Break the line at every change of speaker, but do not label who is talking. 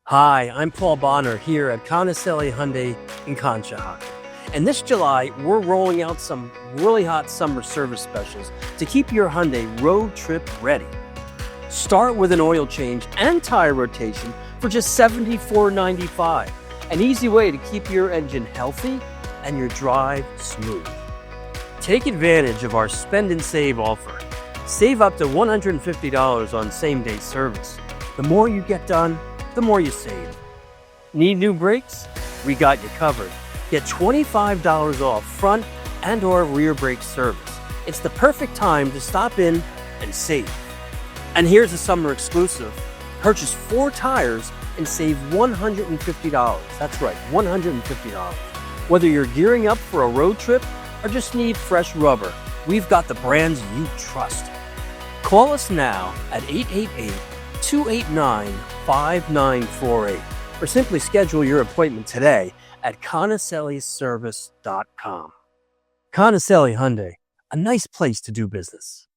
Hi, I'm Paul Bonner here at Conicelli Hyundai in Conshohocken. And this July, we're rolling out some really hot summer service specials to keep your Hyundai road trip ready. Start with an oil change and tire rotation for just $74.95. An easy way to keep your engine healthy and your drive smooth. Take advantage of our spend and save offer. Save up to $150 on same-day service. The more you get done, the more you save. Need new brakes? We got you covered. Get $25 off front and or rear brake service. It's the perfect time to stop in and save. And here's a summer exclusive. Purchase 4 tires and save $150. That's right, $150. Whether you're gearing up for a road trip or just need fresh rubber, we've got the brands you trust. Call us now at 888-289-5948 or simply schedule your appointment today at conicelliservice.com. Conicelli Hyundai, a nice place to do business.